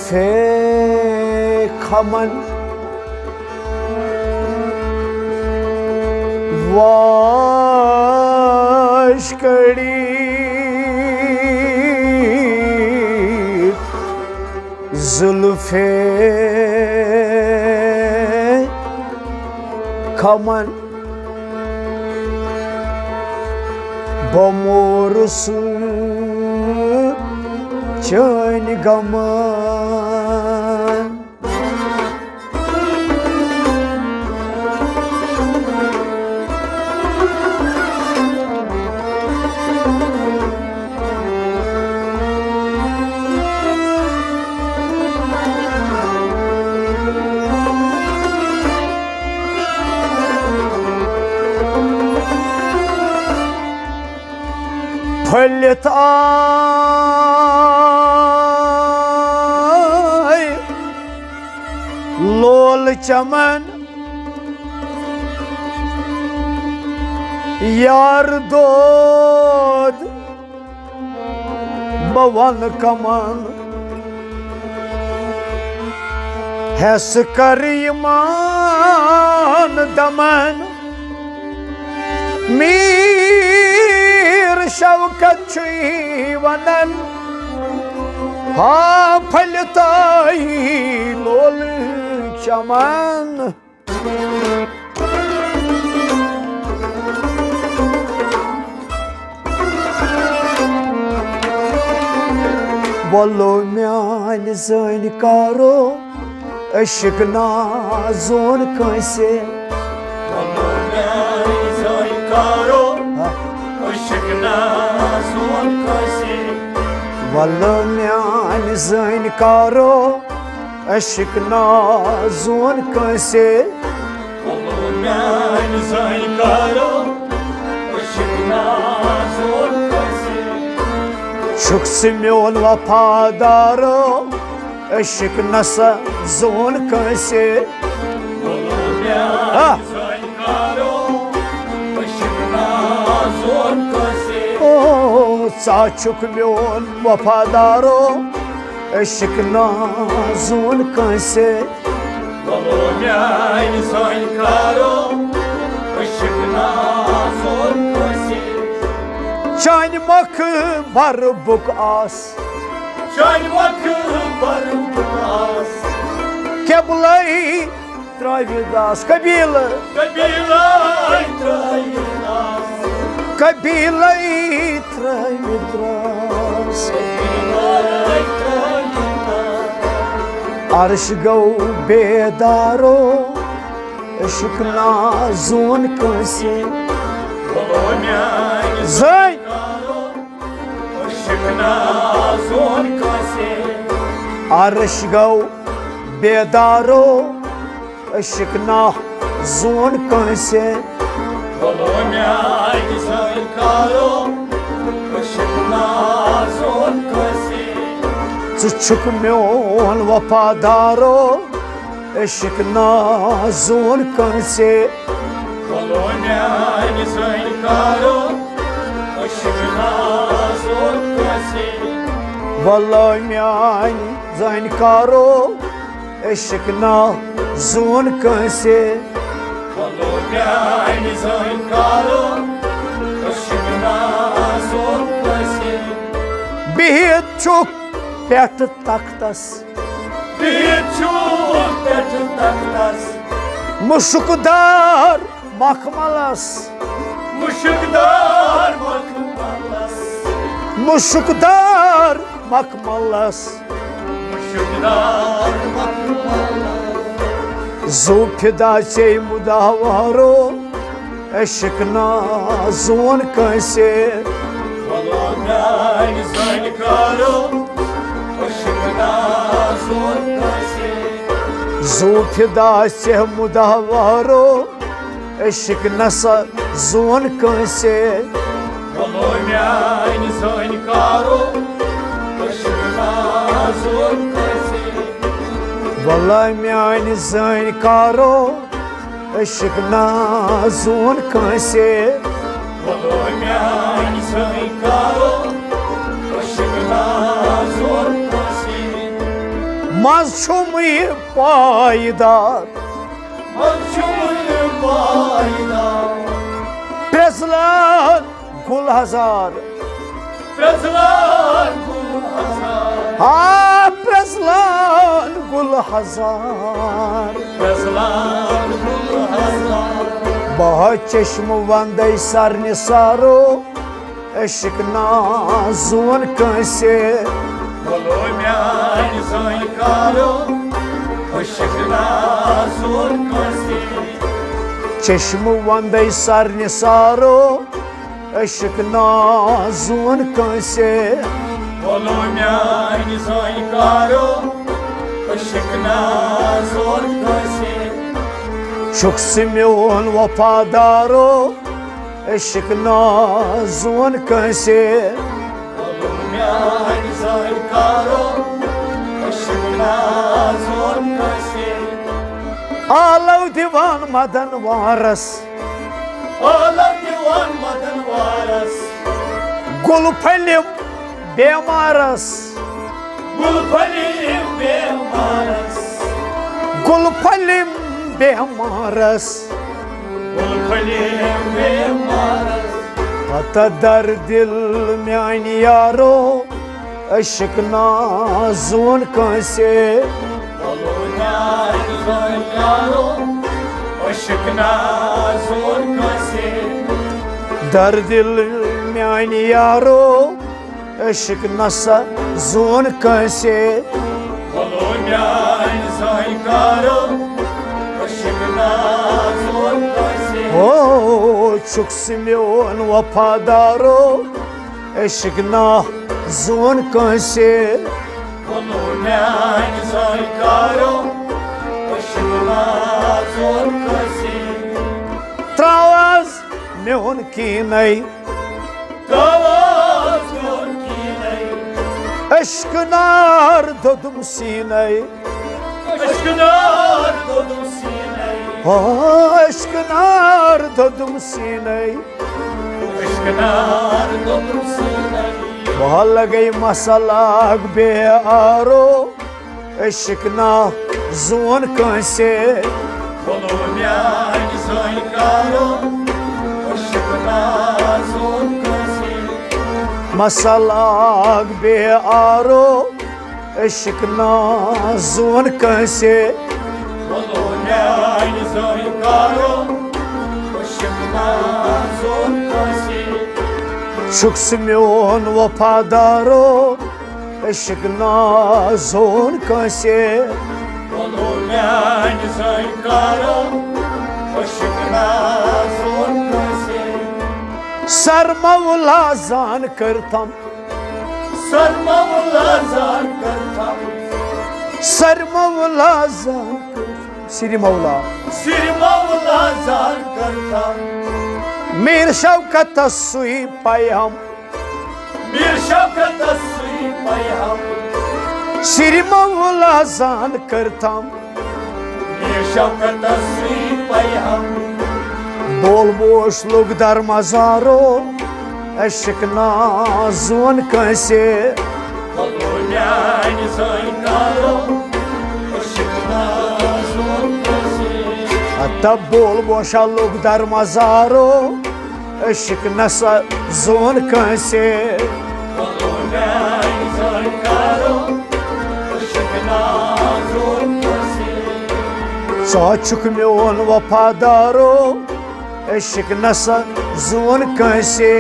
जुल्फे khaman wash कड़ी जुल्फे खमन बमोरुस चन गमन फलित आय लोल चमन यार दोद बवन कमन हैस करीमान दमन मीर शौकत वनन हा फलताई लोल चमन बोलो म्यान ज़न कारो अशिक नाज़ोन कैसे वल्लो म्यान ज़न कारो अशिक नाज़ोन कैसे शुक्स म्योन वफादारो अशिक नसा जोन कैसे साचुक म्योन वफादारो अशिक नाज़ोन कैसे चान मख भर बुक आस केबलाई त्राविदास कबीलाई त्राविदास अर्श गौ बेदारो अशिक नाज़ोन कैसे अर्श गौ बेदारो अशिक नाज़ोन कैसे चुक म्योन वफादारो अशिक नाज़ोन कैसे वल्लो म्यान ज़न कारो अशिक नाज़ोन कैसे बिहित चुक पेट तख्तस मुशुकदार मखमलस मुशुकदार मखमलस ज़ूफिदा से मुदावारो अशिक नाज़ोन कैसे ज़ूफिदा से मुदावारो अशिक नसा जोन कैसे वल्ला म्यान ज़न कारो अशिक नाज़ोन कैसे मज़ पायदार प्रज़लान गुल हजार हाँ प्रज़लान गुल हजार बह चश्म वंद सर निसारो इश्क नाज़ोन कंसे चश्म वंद सर निसारो इश्क नाज़ोन कंसे शुक्स म्योन वफादारो इश्क नाज़ोन कंसे आलव दीवान मदन वारस गुल फलिम बेमारस गुल फलिम बेमारस अत दर दिल म्यान यारो इश्क नाज़ोन कंसे दर दिल म्यान यारो इश्क नाज़ोन कंसे ओ शुक्स म्योन वफादारो इश्क नाज़ोन कंसे त्रावाज म्योन कीनई इश्क नार दोदुम सीनई इश्क नार दोदुम सीनई वह लगे मसलाक बे आरो इश्क नाज़ोन कंसे मसलाक बे आरो इश्क नाज़ोन कंसे शुक्स म्योन वफादारो इश्क नाज़ोन कंसे सर मौला जान करतम सर मौला जान श्री मौला जान करतम मीर शौकत सुई पैहम श्री मौला जान करतम बोल बोश लोग दर मजारो इश्क नाज़ोन कंसे तब बोल बोशा लोग दर मजारो इश्क नाज़ोन कंसे साचुक म्योन वफादारो इश्क नाज़ोन कंसे